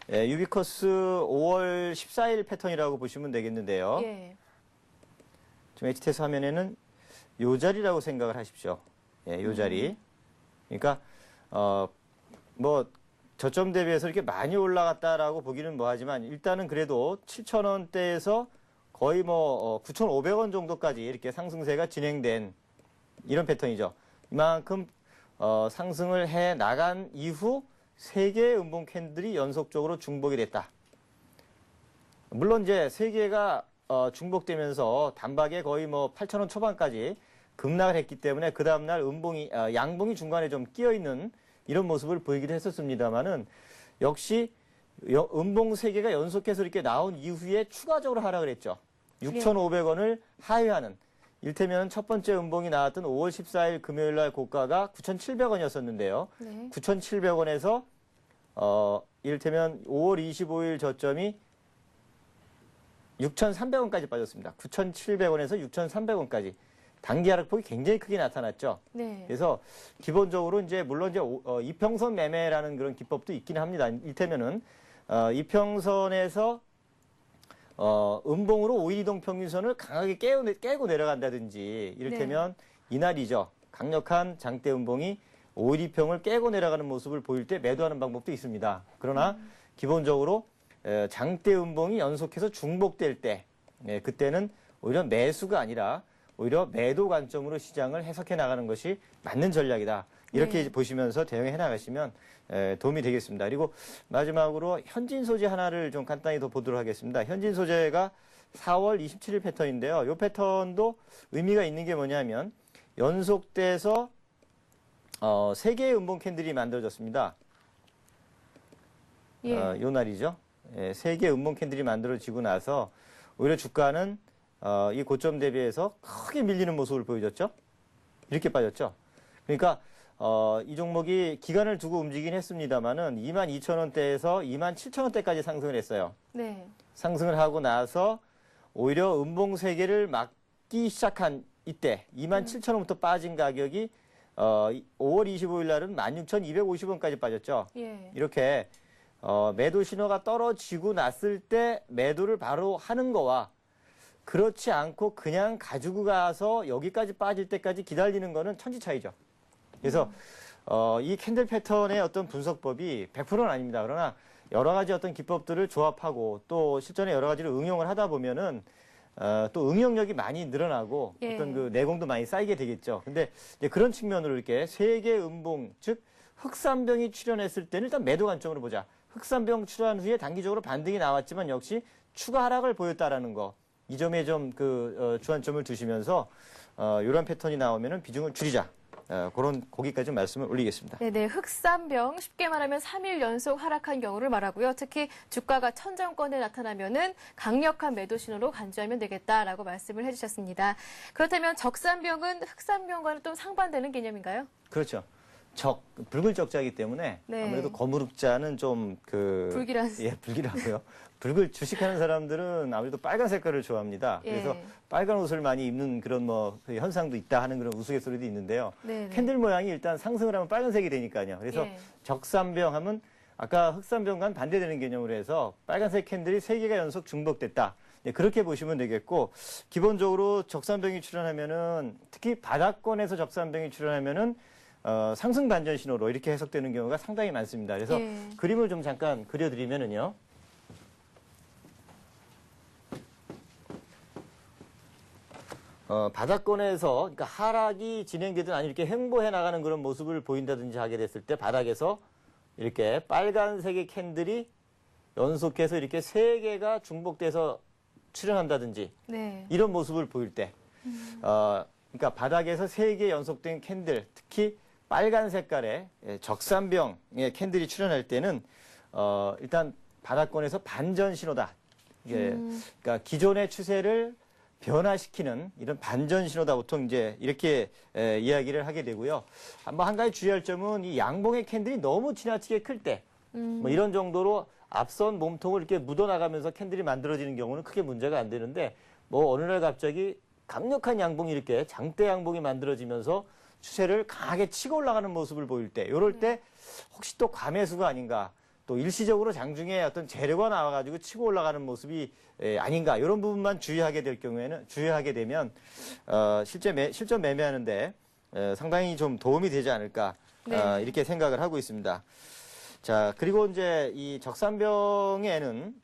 유비커스 5월 14일 패턴이라고 보시면 되겠는데요. 예. 지금 HTS 화면에는 요 자리라고 생각을 하십시오. 예, 요 자리. 그러니까, 뭐, 저점 대비해서 이렇게 많이 올라갔다라고 보기는 뭐하지만 일단은 그래도 7,000원대에서 거의 뭐 9,500원 정도까지 이렇게 상승세가 진행된 이런 패턴이죠. 이만큼 상승을 해 나간 이후 세 개의 음봉 캔들이 연속적으로 중복이 됐다. 물론 이제 세 개가 중복되면서 단박에 거의 뭐 8,000원 초반까지 급락을 했기 때문에 그 다음날 양봉이 중간에 좀 끼어 있는 이런 모습을 보이기도 했었습니다만은 역시 음봉 세 개가 연속해서 이렇게 나온 이후에 추가적으로 하락을 했죠. 6,500원을 하회하는 일테면 첫 번째 음봉이 나왔던 5월 14일 금요일 날 고가가 9,700원이었었는데요. 네. 9,700원에서 이를테면 5월 25일 저점이 6,300원까지 빠졌습니다. 9,700원에서 6,300원까지. 단기 하락폭이 굉장히 크게 나타났죠. 네. 그래서 기본적으로 이제 물론 이제 이평선 매매라는 그런 기법도 있긴 합니다. 이를테면은 이평선에서 음봉으로 5일 이동 평균선을 강하게 깨고 내려간다든지 이를테면 이날이죠. 강력한 장대 음봉이 5일 이평을 깨고 내려가는 모습을 보일 때 매도하는 방법도 있습니다. 그러나 기본적으로 장대 음봉이 연속해서 중복될 때 그때는 오히려 매수가 아니라 오히려 매도 관점으로 시장을 해석해 나가는 것이 맞는 전략이다. 이렇게 보시면서 대응해 나가시면 도움이 되겠습니다. 그리고 마지막으로 현진 소재 하나를 좀 간단히 더 보도록 하겠습니다. 현진 소재가 4월 27일 패턴인데요. 이 패턴도 의미가 있는 게 뭐냐면 연속돼서 3개의 음봉 캔들이 만들어졌습니다. 예. 요 날이죠. 3개의 음봉 캔들이 만들어지고 나서 오히려 주가는 이 고점 대비해서 크게 밀리는 모습을 보여줬죠. 이렇게 빠졌죠. 그러니까 이 종목이 기간을 두고 움직이긴 했습니다만은 22,000원대에서 27,000원대까지 상승을 했어요. 네. 상승을 하고 나서 오히려 음봉 세 개를 막기 시작한 이때 27,000원부터 빠진 가격이 5월 25일 날은 16,250원까지 빠졌죠. 예. 이렇게 매도 신호가 떨어지고 났을 때 매도를 바로 하는 거와 그렇지 않고 그냥 가지고 가서 여기까지 빠질 때까지 기다리는 거는 천지 차이죠. 그래서 이 캔들 패턴의 어떤 분석법이 100%는 아닙니다. 그러나 여러 가지 어떤 기법들을 조합하고 또 실전에 여러 가지를 응용을 하다 보면은 또 응용력이 많이 늘어나고 예. 어떤 그 내공도 많이 쌓이게 되겠죠. 근데 이제 그런 측면으로 이렇게 세계 음봉, 즉 흑산병이 출현했을 때는 일단 매도 관점으로 보자. 흑산병 출현 후에 단기적으로 반등이 나왔지만 역시 추가 하락을 보였다라는 거. 이 점에 좀 주안점을 두시면서 이런 패턴이 나오면은 비중을 줄이자. 그런 거기까지 좀 말씀을 올리겠습니다. 네네, 흑산병 쉽게 말하면 3일 연속 하락한 경우를 말하고요. 특히 주가가 천정권에 나타나면은 강력한 매도 신호로 간주하면 되겠다라고 말씀을 해주셨습니다. 그렇다면 적산병은 흑산병과는 좀 상반되는 개념인가요? 그렇죠. 붉은 적자이기 때문에 네. 아무래도 거무룩자는 좀 불길한. 예, 불길하고요. 붉을 주식하는 사람들은 아무래도 빨간 색깔을 좋아합니다. 예. 그래서 빨간 옷을 많이 입는 그런 그 현상도 있다 하는 그런 우스갯소리도 있는데요. 네네. 캔들 모양이 일단 상승을 하면 빨간색이 되니까요. 그래서 예. 적산병 하면 아까 흑산병과는 반대되는 개념으로 해서 빨간색 캔들이 3개가 연속 중복됐다. 네, 그렇게 보시면 되겠고, 기본적으로 적산병이 출현하면은, 특히 바닥권에서 적산병이 출현하면은 상승 반전 신호로 이렇게 해석되는 경우가 상당히 많습니다. 그래서 예. 그림을 좀 잠깐 그려드리면은요. 바닥권에서, 그러니까 하락이 진행되든 아니 이렇게 횡보해 나가는 그런 모습을 보인다든지 하게 됐을 때 바닥에서 이렇게 빨간색의 캔들이 연속해서 이렇게 3개가 중복돼서 출현한다든지 네. 이런 모습을 보일 때, 그러니까 바닥에서 3개 연속된 캔들, 특히 빨간 색깔의 적산병의 캔들이 출현할 때는 일단 바닥권에서 반전 신호다. 이게 그러니까 기존의 추세를 변화시키는 이런 반전 신호다. 보통 이제 이렇게 이야기를 하게 되고요. 한 가지 주의할 점은 이 양봉의 캔들이 너무 지나치게 클 때, 뭐 이런 정도로 앞선 몸통을 이렇게 묻어나가면서 캔들이 만들어지는 경우는 크게 문제가 안 되는데, 뭐 어느 날 갑자기 강력한 양봉이 이렇게 장대 양봉이 만들어지면서 추세를 강하게 치고 올라가는 모습을 보일 때, 이럴 때 혹시 또 과매수가 아닌가, 또 일시적으로 장중에 어떤 재료가 나와가지고 치고 올라가는 모습이 아닌가, 이런 부분만 주의하게 될 경우에는, 주의하게 되면 실전 매매하는데 상당히 좀 도움이 되지 않을까, 네. 이렇게 생각을 하고 있습니다. 자, 그리고 이제 이 적산병에는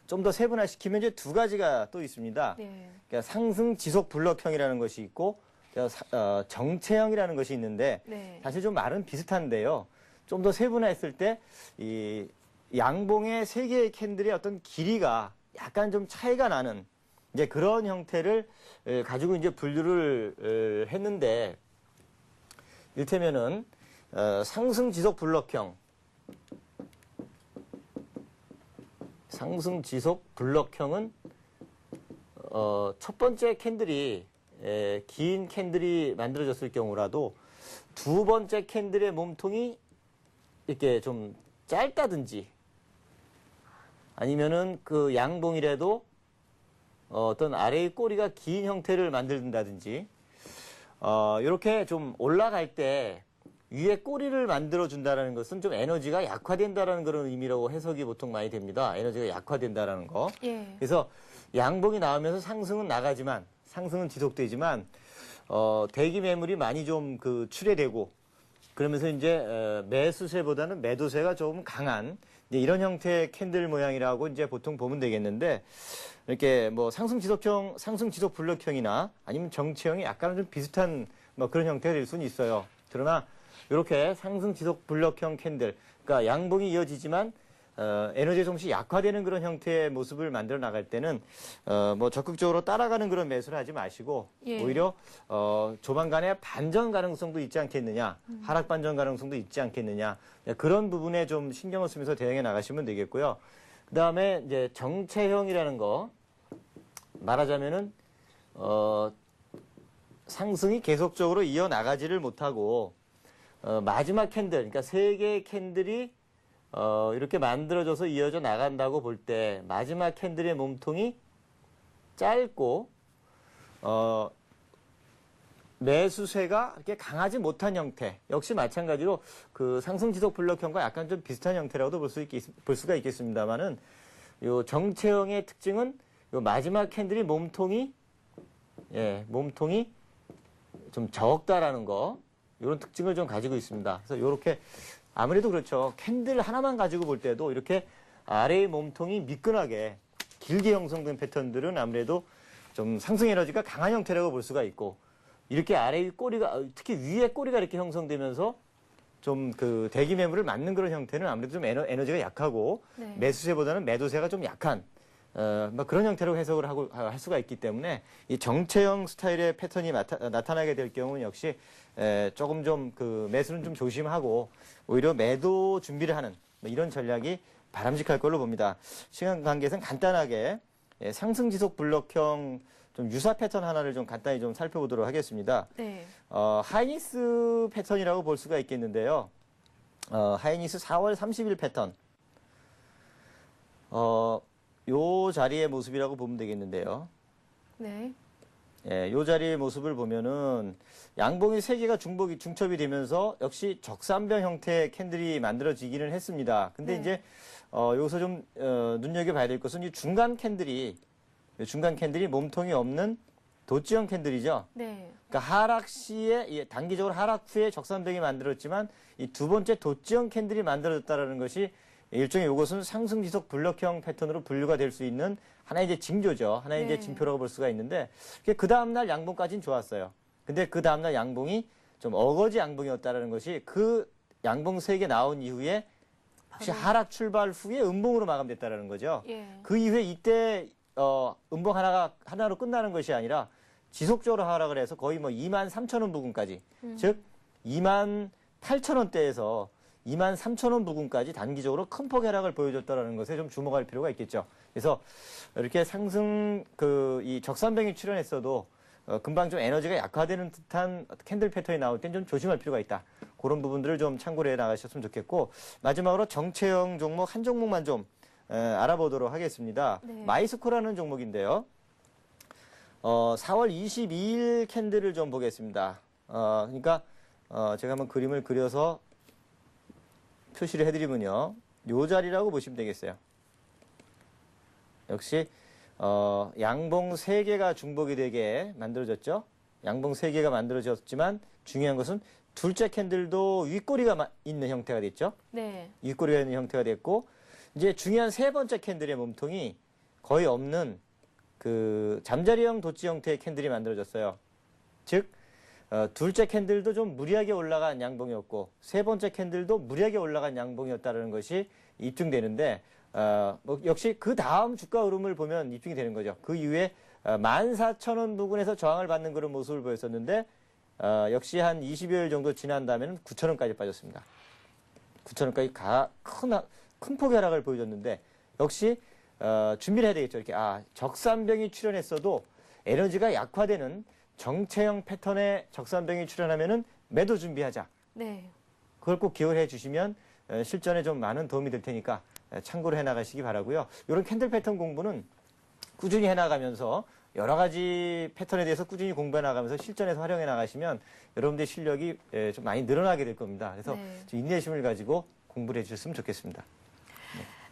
좀 더 세분화시키면 이제 2가지가 또 있습니다. 네. 그러니까 상승 지속 블럭형이라는 것이 있고 정체형이라는 것이 있는데, 네. 사실 좀 말은 비슷한데요. 좀 더 세분화했을 때 이 양봉의 3개의 캔들의 어떤 길이가 약간 좀 차이가 나는 이제 그런 형태를 가지고 이제 분류를 했는데, 이를테면은 상승 지속 블럭형, 상승 지속 블럭형은 첫 번째 캔들이 긴 캔들이 만들어졌을 경우라도 2번째 캔들의 몸통이 이렇게 좀 짧다든지, 아니면은 그 양봉이라도 어떤 아래의 꼬리가 긴 형태를 만든다든지, 이렇게 좀 올라갈 때 위에 꼬리를 만들어준다는 것은 좀 에너지가 약화된다라는 그런 의미라고 해석이 보통 많이 됩니다. 에너지가 약화된다라는 거. 예. 그래서 양봉이 나오면서 상승은 나가지만, 상승은 지속되지만, 대기 매물이 많이 좀 출회되고, 그러면서 이제 매수세보다는 매도세가 조금 강한 이제 이런 형태의 캔들 모양이라고 이제 보통 보면 되겠는데, 이렇게 뭐 상승 지속 블럭형이나 아니면 정체형이 약간은 좀 비슷한 뭐 그런 형태가 될 수는 있어요. 그러나 이렇게 상승 지속 블럭형 캔들, 그러니까 양봉이 이어지지만 에너지가 조금씩 약화되는 그런 형태의 모습을 만들어 나갈 때는 뭐 적극적으로 따라가는 그런 매수를 하지 마시고, 예. 오히려 조만간에 반전 가능성도 있지 않겠느냐, 하락 반전 가능성도 있지 않겠느냐, 그런 부분에 좀 신경을 쓰면서 대응해 나가시면 되겠고요. 그 다음에 이제 정체형이라는 거, 말하자면은 상승이 계속적으로 이어나가지를 못하고 마지막 캔들, 그러니까 3개의 캔들이 이렇게 만들어져서 이어져 나간다고 볼 때 마지막 캔들의 몸통이 짧고 매수세가 이렇게 강하지 못한 형태, 역시 마찬가지로 그 상승 지속 블럭형과 약간 좀 비슷한 형태라고도 볼 수가 있겠습니다만은, 요 정체형의 특징은 요 마지막 캔들이 몸통이 좀 적다라는 거, 이런 특징을 좀 가지고 있습니다. 그래서 이렇게 아무래도 그렇죠. 캔들 하나만 가지고 볼 때도 이렇게 아래의 몸통이 미끈하게 길게 형성된 패턴들은 아무래도 좀 상승 에너지가 강한 형태라고 볼 수가 있고, 이렇게 아래의 꼬리가, 특히 위에 꼬리가 이렇게 형성되면서 좀 그 대기 매물을 맞는 그런 형태는 아무래도 좀 에너지가 약하고, 네. 매수세보다는 매도세가 좀 약한 뭐 그런 형태로 해석을 할 수가 있기 때문에 이 정체형 스타일의 패턴이 나타나게 될 경우는 역시 조금 좀 그 매수는 좀 조심하고 오히려 매도 준비를 하는 뭐 이런 전략이 바람직할 걸로 봅니다. 시간 관계에서는 간단하게 상승 지속 블록형 좀 유사 패턴 하나를 좀 간단히 좀 살펴보도록 하겠습니다. 네. 하이니스 패턴이라고 볼 수가 있겠는데요. 하이니스 4월 30일 패턴. 요 자리의 모습이라고 보면 되겠는데요. 네. 요 자리의 모습을 보면은 양봉이 3개가 중첩이 되면서 역시 적산병 형태의 캔들이 만들어지기는 했습니다. 근데 네. 이제 여기서 좀 눈여겨봐야 될 것은 이 중간 캔들이 몸통이 없는 도치형 캔들이죠. 네. 그러니까 하락 시에 단기적으로 하락 후에 적산병이 만들어졌지만 이 두 번째 도치형 캔들이 만들어졌다라는 것이 일종의 이것은 상승 지속 블록형 패턴으로 분류가 될 수 있는 하나의 이제 징조죠. 하나의 네. 이제 징표라고 볼 수가 있는데 그 다음날 양봉까지는 좋았어요. 근데 그 다음날 양봉이 좀 어거지 양봉이었다라는 것이 그 양봉 3개 나온 이후에 혹시 하락 출발 후에 음봉으로 마감됐다라는 거죠. 예. 그 이후에 이때 음봉 하나로 끝나는 것이 아니라 지속적으로 하락을 해서 거의 뭐 23,000원 부근까지, 즉 28,000원대에서 23,000원 부근까지 단기적으로 큰 폭 하락을 보여줬다는 것에 좀 주목할 필요가 있겠죠. 그래서 이렇게 상승 이 적산병이 출현했어도 금방 좀 에너지가 약화되는 듯한 캔들 패턴이 나올 땐 좀 조심할 필요가 있다. 그런 부분들을 좀 참고를 해 나가셨으면 좋겠고, 마지막으로 정체형 종목 한 종목만 좀 알아보도록 하겠습니다. 네. 마이스코라는 종목인데요. 4월 22일 캔들을 좀 보겠습니다. 그러니까 제가 한번 그림을 그려서 표시를 해드리면요, 요 자리라고 보시면 되겠어요. 역시 양봉 3개가 중복이 되게 만들어졌죠. 양봉 3개가 만들어졌지만 중요한 것은 둘째 캔들도 윗꼬리가 있는 형태가 됐죠. 네. 윗꼬리가 있는 형태가 됐고, 이제 중요한 세 번째 캔들의 몸통이 거의 없는 그 잠자리형 도치 형태의 캔들이 만들어졌어요. 즉 둘째 캔들도 좀 무리하게 올라간 양봉이었고 세 번째 캔들도 무리하게 올라간 양봉이었다는 것이 입증되는데, 뭐 역시 그 다음 주가 흐름을 보면 입증이 되는 거죠. 그 이후에 14,000원 부근에서 저항을 받는 그런 모습을 보였었는데, 역시 한 20여일 정도 지난 다음에는 9,000원까지 빠졌습니다. 9,000원까지 큰 폭의 하락을 보여줬는데, 역시 준비를 해야 되겠죠. 이렇게 적산병이 출현했어도 에너지가 약화되는 정체형 패턴의 적산병이 출현하면은 매도 준비하자. 네. 그걸 꼭 기억해 주시면 실전에 좀 많은 도움이 될 테니까 참고를 해 나가시기 바라고요. 이런 캔들 패턴 공부는 꾸준히 해 나가면서 여러 가지 패턴에 대해서 꾸준히 공부해 나가면서 실전에서 활용해 나가시면 여러분들의 실력이 좀 많이 늘어나게 될 겁니다. 그래서 네. 좀 인내심을 가지고 공부를 해 주셨으면 좋겠습니다.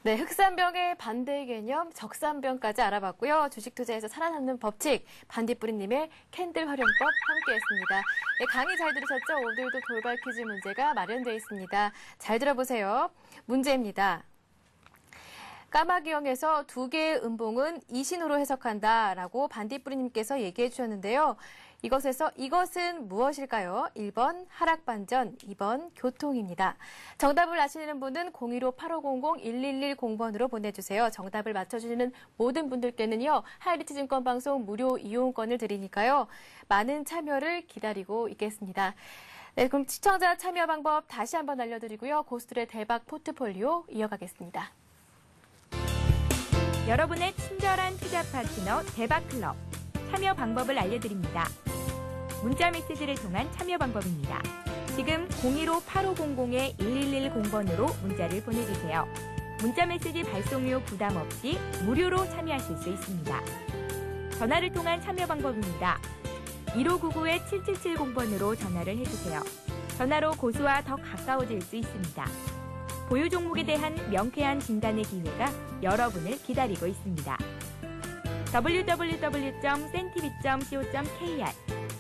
네, 흑산병의 반대 개념, 적산병까지 알아봤고요. 주식 투자에서 살아남는 법칙, 반딧불이님의 캔들 활용법 함께했습니다. 네, 강의 잘 들으셨죠? 오늘도 돌발 퀴즈 문제가 마련되어 있습니다. 잘 들어보세요. 문제입니다. 까마귀형에서 2개의 음봉은 이신호로 해석한다라고 반딧불이님께서 얘기해 주셨는데요. 이것은 무엇일까요? 1번 하락반전, 2번 교통입니다. 정답을 아시는 분은 015-8500-1110번으로 보내주세요. 정답을 맞춰주시는 모든 분들께는요, 하이리치증권 방송 무료 이용권을 드리니까요. 많은 참여를 기다리고 있겠습니다. 네, 그럼 시청자 참여 방법 다시 한번 알려드리고요. 고수들의 대박 포트폴리오 이어가겠습니다. 여러분의 친절한 투자 파트너 대박클럽. 참여 방법을 알려드립니다. 문자 메시지를 통한 참여 방법입니다. 지금 015-8500-1110번으로 문자를 보내주세요. 문자 메시지 발송료 부담 없이 무료로 참여하실 수 있습니다. 전화를 통한 참여 방법입니다. 1599-7770번으로 전화를 해주세요. 전화로 고수와 더 가까워질 수 있습니다. 보유 종목에 대한 명쾌한 진단의 기회가 여러분을 기다리고 있습니다. www.centtv.co.kr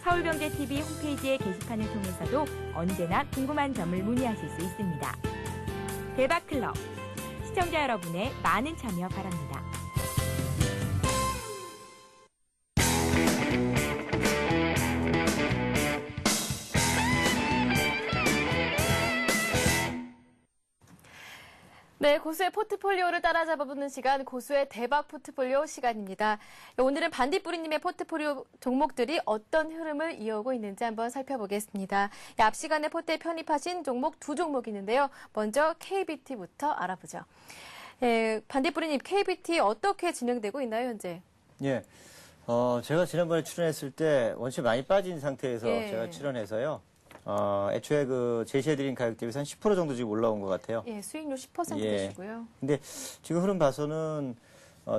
서울경제TV 홈페이지의 게시판을 통해서도 언제나 궁금한 점을 문의하실 수 있습니다. 대박클럽, 시청자 여러분의 많은 참여 바랍니다. 네, 고수의 포트폴리오를 따라잡아보는 시간, 고수의 대박 포트폴리오 시간입니다. 오늘은 반딧불이님의 포트폴리오 종목들이 어떤 흐름을 이어오고 있는지 한번 살펴보겠습니다. 앞 시간에 포트에 편입하신 종목 두 종목이 있는데요. 먼저 KBT부터 알아보죠. 반딧불이님, KBT 어떻게 진행되고 있나요, 현재? 예. 제가 지난번에 출연했을 때 원체 많이 빠진 상태에서 예. 제가 출연해서요. 애초에 그 제시해드린 가격 대비해서 한 10% 정도 지금 올라온 것 같아요. 예, 수익률 10% 예. 되시고요. 근데 지금 흐름 봐서는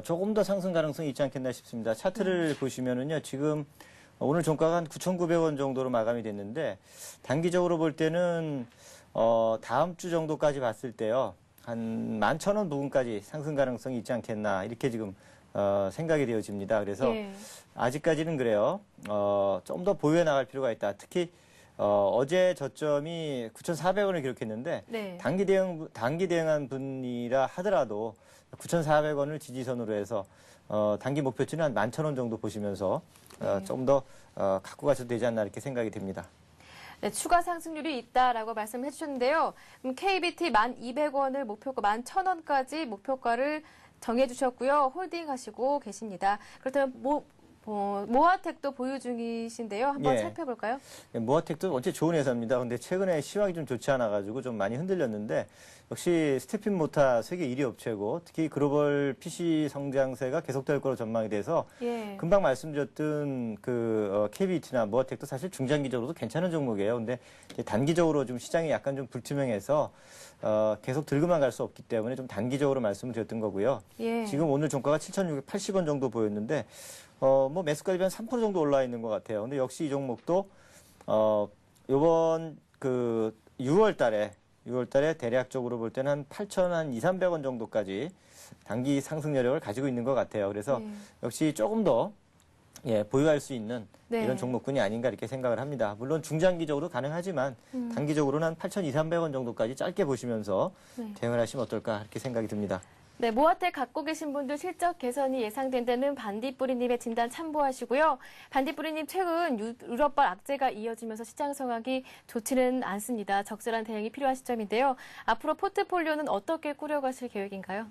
조금 더 상승 가능성이 있지 않겠나 싶습니다. 차트를 보시면은요, 지금 오늘 종가가 한 9,900원 정도로 마감이 됐는데, 단기적으로 볼 때는 다음 주 정도까지 봤을 때요, 한 11,000원 부근까지 상승 가능성이 있지 않겠나, 이렇게 지금 생각이 되어집니다. 그래서 예. 아직까지는 그래요. 좀 더 보유해 나갈 필요가 있다. 특히 어제 저점이 9,400원을 기록했는데 네. 단기 대응한 분이라 하더라도 9,400원을 지지선으로 해서 단기 목표치는 한 11,000원 정도 보시면서 좀 더 갖고 가셔도 되지 않나 이렇게 생각이 됩니다. 네, 추가 상승률이 있다라고 말씀해 주셨는데요. KBT 1,200원을 목표가 11,000원까지 목표가를 정해 주셨고요. 홀딩하시고 계십니다. 그렇다면 모아텍도 보유 중이신데요. 한번 예. 살펴볼까요? 모아텍도 원체 좋은 회사입니다. 근데 최근에 시황이 좀 좋지 않아가지고 좀 많이 흔들렸는데 역시 스테핀 모타 세계 1위 업체고 특히 글로벌 PC 성장세가 계속될 거로 전망이 돼서 예. 금방 말씀드렸던 그 KBT나 모아텍도 사실 중장기적으로도 괜찮은 종목이에요. 근데 이제 단기적으로 좀 시장이 약간 좀 불투명해서 계속 들고만 갈 수 없기 때문에 좀 단기적으로 말씀을 드렸던 거고요. 예. 지금 오늘 종가가 7,680원 정도 보였는데 뭐 매수가 대비 한 3% 정도 올라와 있는 것 같아요. 근데 역시 이 종목도 요번 그 6월 달에 대략적으로 볼 때는 한 8,200원 정도까지 단기 상승 여력을 가지고 있는 것 같아요. 그래서 역시 조금 더 보유할 수 있는 네. 이런 종목군이 아닌가 이렇게 생각을 합니다. 물론 중장기적으로 가능하지만 단기적으로는 한 8,200원 정도까지 짧게 보시면서 대응을 하시면 어떨까 이렇게 생각이 듭니다. 네, 모아텍 갖고 계신 분들 실적 개선이 예상된다는 반딧불이님의 진단 참고하시고요. 반딧불이님 최근 유럽발 악재가 이어지면서 시장 상황이 좋지는 않습니다. 적절한 대응이 필요한 시점인데요. 앞으로 포트폴리오는 어떻게 꾸려가실 계획인가요?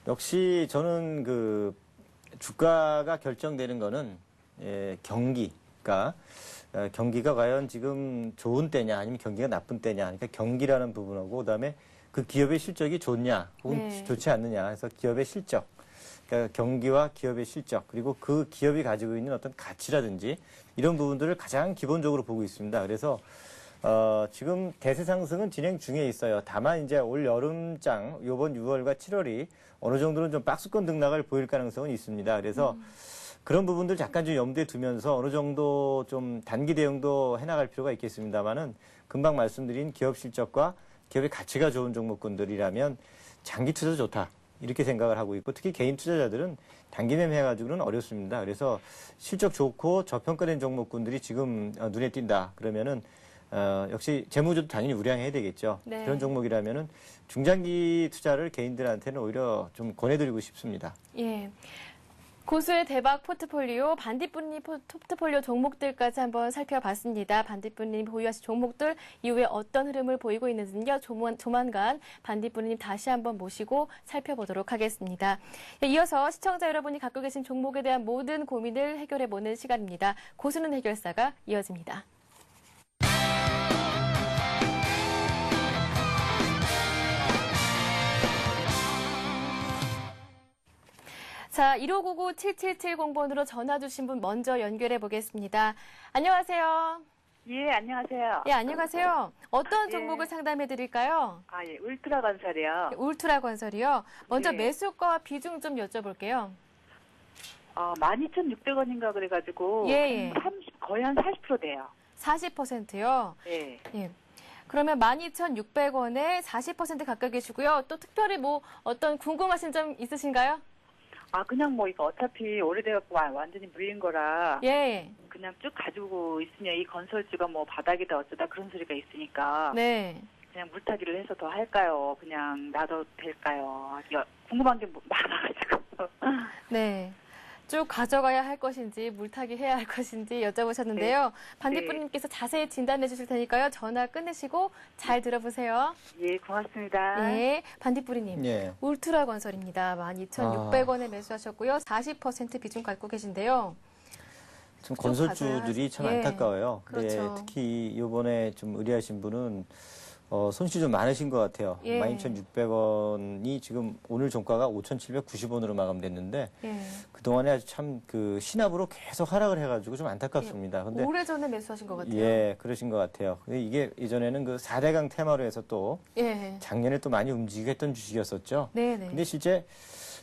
역시 저는 그 주가가 결정되는 거는 경기가 과연 지금 좋은 때냐 아니면 경기가 나쁜 때냐. 그러니까 경기라는 부분하고 그다음에 그 기업의 실적이 좋냐 혹은 네. 좋지 않느냐. 그래서 기업의 실적, 그러니까 경기와 기업의 실적 그리고 그 기업이 가지고 있는 어떤 가치라든지 이런 부분들을 가장 기본적으로 보고 있습니다. 그래서 지금 대세 상승은 진행 중에 있어요. 다만 이제 올 여름장 이번 6월과 7월이 어느 정도는 좀 박스권 등락을 보일 가능성은 있습니다. 그래서 그런 부분들 잠깐 좀 염두에 두면서 어느 정도 좀 단기 대응도 해나갈 필요가 있겠습니다만은 금방 말씀드린 기업 실적과 기업의 가치가 좋은 종목군들이라면 장기 투자도 좋다. 이렇게 생각을 하고 있고 특히 개인 투자자들은 단기 매매해가지고는 어렵습니다. 그래서 실적 좋고 저평가된 종목군들이 지금 눈에 띈다. 그러면은 역시 재무주도 당연히 우량해야 되겠죠. 네. 그런 종목이라면은 중장기 투자를 개인들한테는 오히려 좀 권해드리고 싶습니다. 예. 고수의 대박 포트폴리오, 반딧불님 포트폴리오 종목들까지 한번 살펴봤습니다. 반딧불님 보유하신 종목들 이후에 어떤 흐름을 보이고 있는지요. 조만간 반딧불님 다시 한번 모시고 살펴보도록 하겠습니다. 이어서 시청자 여러분이 갖고 계신 종목에 대한 모든 고민을 해결해보는 시간입니다. 고수는 해결사가 이어집니다. 자, 1599-7770번으로 전화 주신 분 먼저 연결해 보겠습니다. 안녕하세요. 예, 안녕하세요. 예, 안녕하세요. 어떤 예. 종목을 상담해 드릴까요? 예, 울트라 건설이요. 울트라 건설이요. 먼저 예. 매수가와 비중 좀 여쭤볼게요. 12,600원인가 그래가지고 예, 예. 거의 한 40% 돼요. 40%요. 예. 예. 그러면 12,600원에 40% 가까이 계시고요. 또 특별히 뭐 어떤 궁금하신 점 있으신가요? 그냥 뭐 이거 어차피 오래돼갖고 완전히 물린 거라 예. 그냥 쭉 가지고 있으면 이 건설주가 뭐 바닥이다 어쩌다 그런 소리가 있으니까 네. 그냥 물타기를 해서 더 할까요? 그냥 놔도 될까요? 궁금한 게 많아가지고. 네. 쭉 가져가야 할 것인지 물타기 해야 할 것인지 여쭤보셨는데요. 반딧불님께서 자세히 진단해 주실 테니까요. 전화 끊으시고 잘 들어보세요. 예, 고맙습니다. 네. 반딧불이님. 예. 울트라 건설입니다. 12,600원에 매수하셨고요. 40% 비중 갖고 계신데요. 참 건설주들이 참 예. 안타까워요. 그렇죠. 네, 특히 이번에 좀 의뢰하신 분은 손실이 좀 많으신 것 같아요. 예. 12,600원이 지금 오늘 종가가 5,790원으로 마감됐는데 예. 그동안에 아주 참 그 신압으로 계속 하락을 해가지고 좀 안타깝습니다. 근데 오래전에 매수하신 것 같아요. 예, 그러신 것 같아요. 근데 이게 예전에는 그 4대강 테마로 해서 또 예. 작년에 또 많이 움직이고 했던 주식이었었죠. 네네. 근데 실제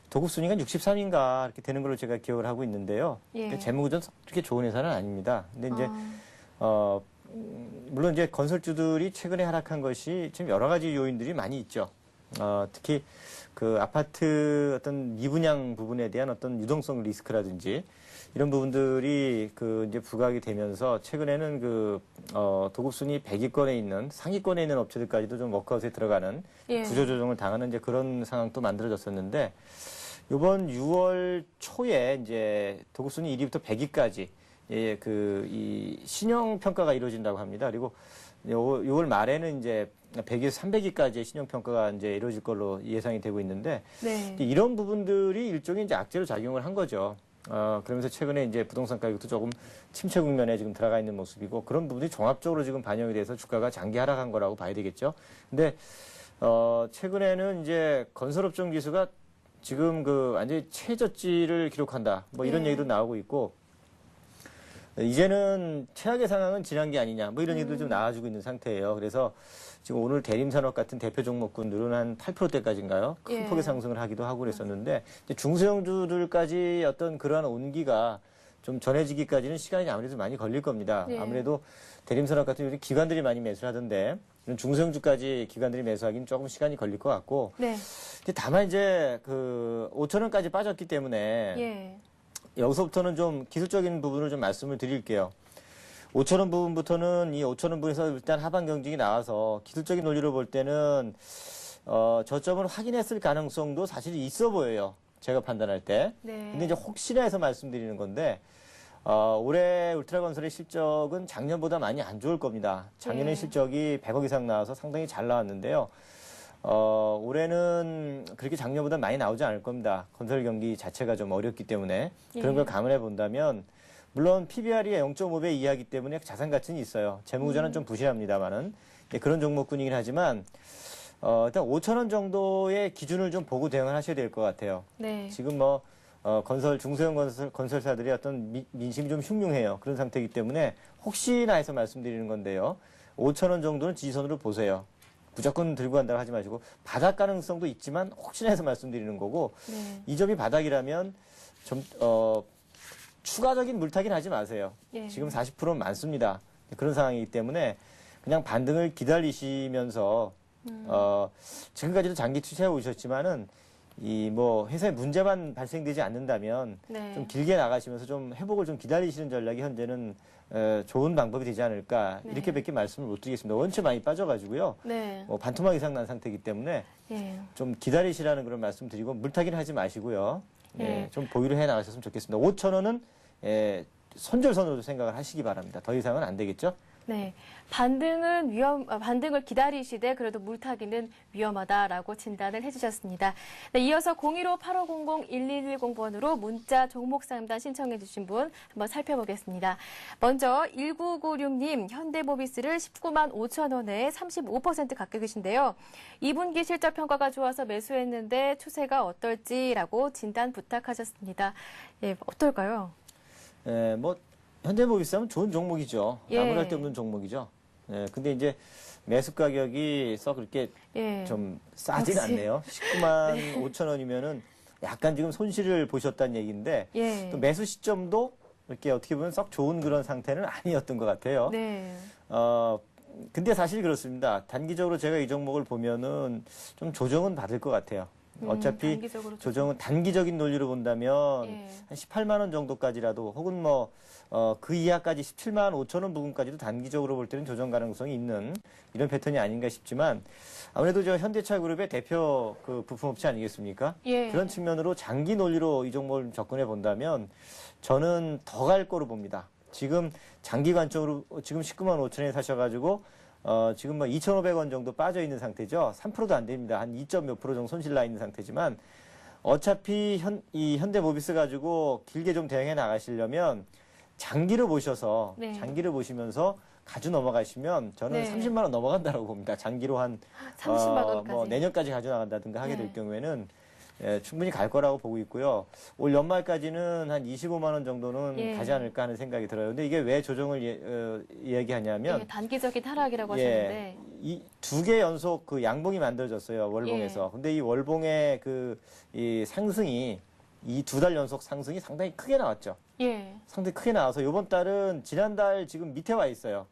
도급 순위가 63인가 이렇게 되는 걸로 제가 기억을 하고 있는데요. 예. 재무구조는 그렇게 좋은 회사는 아닙니다. 근데 이제 아. 물론 이제 건설주들이 최근에 하락한 것이 지금 여러 가지 요인들이 많이 있죠. 특히 그 아파트 어떤 미분양 부분에 대한 어떤 유동성 리스크라든지 이런 부분들이 그 이제 부각이 되면서 최근에는 그 도급 순위 100위권에 있는 상위권에 있는 업체들까지도 좀 워크아웃에 들어가는 예. 구조 조정을 당하는 이제 그런 상황도 만들어졌었는데 이번 6월 초에 이제 도급 순위 1위부터 100위까지 예, 이 신용 평가가 이루어진다고 합니다. 그리고 6월 말에는 이제 100에서 300위까지의 신용 평가가 이제 이루어질 걸로 예상이 되고 있는데 네. 이런 부분들이 일종의 이제 악재로 작용을 한 거죠. 그러면서 최근에 이제 부동산 가격도 조금 침체 국면에 지금 들어가 있는 모습이고 그런 부분이 종합적으로 지금 반영이 돼서 주가가 장기 하락한 거라고 봐야 되겠죠. 근데 최근에는 이제 건설업종 지수가 지금 그 완전히 최저치를 기록한다. 뭐 이런 네. 얘기도 나오고 있고 이제는 최악의 상황은 지난 게 아니냐, 뭐 이런 얘기도 좀 나와주고 있는 상태예요. 그래서 지금 오늘 대림산업 같은 대표 종목군들은 한 8%대까지인가요? 큰 예. 폭의 상승을 하기도 하고 그랬었는데 이제 중소형주들까지 어떤 그러한 온기가 좀 전해지기까지는 시간이 아무래도 많이 걸릴 겁니다. 예. 아무래도 대림산업 같은 우리 기관들이 많이 매수를 하던데 이런 중소형주까지 기관들이 매수하기는 조금 시간이 걸릴 것 같고 네. 다만 이제 그 5,000원까지 빠졌기 때문에 예. 여기서부터는 좀 기술적인 부분을 좀 말씀을 드릴게요. 5,000원 부분부터는 이 5,000원 부분에서 일단 하방 경직이 나와서 기술적인 논리로 볼 때는 저점을 확인했을 가능성도 사실 있어 보여요. 제가 판단할 때. 네. 근데 이제 혹시나 해서 말씀드리는 건데 올해 울트라건설의 실적은 작년보다 많이 안 좋을 겁니다. 작년에 네. 실적이 100억 이상 나와서 상당히 잘 나왔는데요. 올해는 그렇게 작년보다 많이 나오지 않을 겁니다. 건설 경기 자체가 좀 어렵기 때문에 그런 예. 걸 감안해 본다면 물론 PBR이 0.5배 이하이기 때문에 자산 가치는 있어요. 재무구조는 좀 부실합니다만은 그런 종목군이긴 하지만 일단 5,000원 정도의 기준을 좀 보고 대응을 하셔야 될 것 같아요. 네. 지금 뭐 중소형 건설사들이 어떤 민심이 좀 흉흉해요. 그런 상태이기 때문에 혹시나 해서 말씀드리는 건데요. 5,000원 정도는 지지선으로 보세요. 무조건 들고 간다고 하지 마시고 바닥 가능성도 있지만 혹시나 해서 말씀드리는 거고 네. 이 점이 바닥이라면 좀 추가적인 물타기는 하지 마세요. 예. 지금 40%는 많습니다. 그런 상황이기 때문에 그냥 반등을 기다리시면서 지금까지도 장기 투자해 오셨지만은 이 뭐 회사에 문제만 발생되지 않는다면 네. 좀 길게 나가시면서 좀 회복을 좀 기다리시는 전략이 현재는 좋은 방법이 되지 않을까 네. 이렇게밖에 말씀을 못 드리겠습니다. 원체 많이 빠져가지고요. 네. 반토막 이상 난 상태이기 때문에 예. 좀 기다리시라는 그런 말씀 드리고 물타기는 하지 마시고요. 네. 좀 보유를 해 나가셨으면 좋겠습니다. 5,000원은 손절선으로 생각을 하시기 바랍니다. 더 이상은 안 되겠죠? 네. 반등을 기다리시되 그래도 물타기는 위험하다라고 진단을 해주셨습니다. 네, 이어서 015-8500-1110번으로 문자 종목 상담 신청해 주신 분 한번 살펴보겠습니다. 먼저 1996님 현대모비스를 19만 5천 원에 35% 갖고 계신데요. 2분기 실적 평가가 좋아서 매수했는데 추세가 어떨지라고 진단 부탁하셨습니다. 예, 어떨까요? 현대모비스하면 좋은 종목이죠. 예. 나무랄 데 없는 종목이죠. 근데 이제 매수 가격이 썩 그렇게 예. 좀 싸진 역시. 않네요. 19만 5천 원이면은 약간 지금 손실을 보셨다는 얘기인데 예. 또 매수 시점도 이렇게 어떻게 보면 썩 좋은 그런 상태는 아니었던 것 같아요. 네. 근데 사실 그렇습니다. 단기적으로 제가 이 종목을 보면은 좀 조정은 받을 것 같아요. 어차피 단기적으로 조정은 단기적인 논리로 본다면 예. 한 18만 원 정도까지라도 혹은 뭐 그 이하까지 17만 5천 원 부근까지도 단기적으로 볼 때는 조정 가능성이 있는 이런 패턴이 아닌가 싶지만 아무래도 저 현대차 그룹의 대표 그 부품업체 아니겠습니까? 예. 그런 측면으로 장기 논리로 이 종목을 접근해 본다면 저는 더 갈 거로 봅니다. 지금 장기 관점으로 지금 19만 5천에 사셔가지고 지금 뭐 2,500원 정도 빠져 있는 상태죠. 3%도 안 됩니다. 한 2점 몇 프로 정도 손실 나 있는 상태지만 어차피 이 현대모비스 가지고 길게 좀 대응해 나가시려면 장기를 보셔서 네. 장기를 보시면서 가져 넘어가시면 저는 네. 30만 원 넘어간다라고 봅니다. 장기로 한 30만 원까지. 뭐 내년까지 가져 나간다든가 하게 될 네. 경우에는 예, 충분히 갈 거라고 보고 있고요. 올 연말까지는 한 25만 원 정도는 예. 가지 않을까 하는 생각이 들어요. 근데 이게 왜 조정을 얘기하냐면 예, 단기적인 하락이라고 예, 하셨는데. 이 두 개 연속 그 양봉이 만들어졌어요. 월봉에서. 예. 근데 이 월봉의 이 상승이 이 2달 연속 상승이 상당히 크게 나왔죠. 예. 상당히 크게 나와서 이번 달은 지난달 지금 밑에 와 있어요.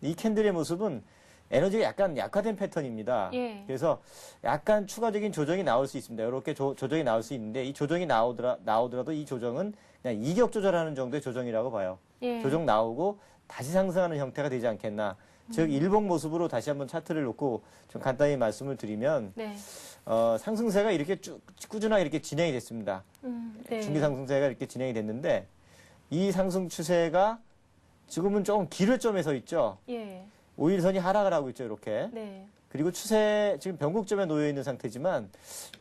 이 캔들의 모습은 에너지가 약간 약화된 패턴입니다. 예. 그래서 약간 추가적인 조정이 나올 수 있습니다. 이렇게 조정이 나올 수 있는데 이 조정이 나오더라도 이 조정은 그냥 이격 조절하는 정도의 조정이라고 봐요. 예. 조정 나오고 다시 상승하는 형태가 되지 않겠나. 즉 일봉 모습으로 다시 한번 차트를 놓고 좀 간단히 말씀을 드리면 네. 상승세가 이렇게 꾸준하게 이렇게 진행이 됐습니다. 네. 중기 상승세가 이렇게 진행이 됐는데 이 상승 추세가 지금은 조금 길을 점에 서 있죠. 예. 5일선이 하락을 하고 있죠, 이렇게. 네. 그리고 추세 지금 변곡점에 놓여 있는 상태지만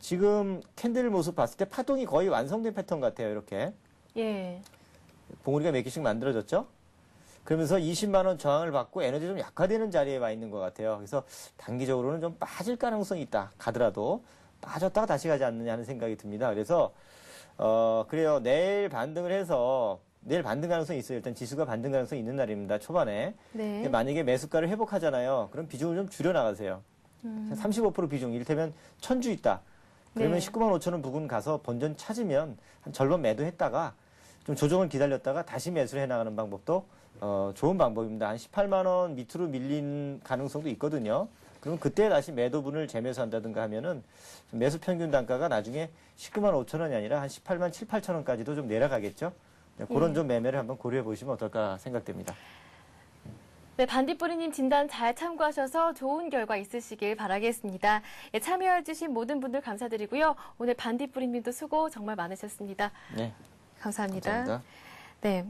지금 캔들 모습 봤을 때 파동이 거의 완성된 패턴 같아요, 이렇게. 예. 봉우리가 몇 개씩 만들어졌죠? 그러면서 20만 원 저항을 받고 에너지 좀 약화되는 자리에 와 있는 것 같아요. 그래서 단기적으로는 좀 빠질 가능성이 있다. 가더라도 빠졌다가 다시 가지 않느냐 하는 생각이 듭니다. 그래서 그래요. 내일 반등 가능성이 있어요. 일단 지수가 반등 가능성이 있는 날입니다. 초반에. 네. 근데 만약에 매수가를 회복하잖아요. 그럼 비중을 좀 줄여나가세요. 35% 비중, 이를테면 1,000주 있다. 그러면 네. 19만 5천 원 부근 가서 본전 찾으면 한 절반 매도했다가 좀 조정을 기다렸다가 다시 매수를 해나가는 방법도 좋은 방법입니다. 한 18만 원 밑으로 밀린 가능성도 있거든요. 그럼 그때 다시 매도분을 재매수한다든가 하면은 매수 평균 단가가 나중에 19만 5천 원이 아니라 한 18만 7, 8천 원까지도 좀 내려가겠죠. 그런 좀 매매를 한번 고려해 보시면 어떨까 생각됩니다. 네, 반딧불이님 진단 잘 참고하셔서 좋은 결과 있으시길 바라겠습니다. 예, 참여해주신 모든 분들 감사드리고요. 오늘 반딧불이님도 수고 정말 많으셨습니다. 네, 감사합니다. 감사합니다. 네.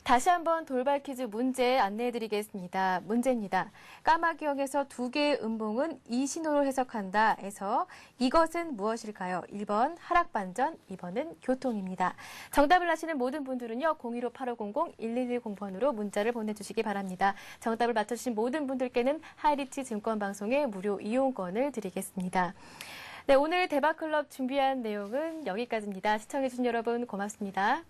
다시 한번 돌발 퀴즈 문제 안내해드리겠습니다. 문제입니다. 까마귀역에서 두 개의 음봉은 이 신호로 해석한다 해서 이것은 무엇일까요? 1번 하락반전, 2번은 교통입니다. 정답을 아시는 모든 분들은요. 015-8500-1110번으로 문자를 보내주시기 바랍니다. 정답을 맞춰주신 모든 분들께는 하이리치 증권방송의 무료 이용권을 드리겠습니다. 네, 오늘 대박클럽 준비한 내용은 여기까지입니다. 시청해주신 여러분 고맙습니다.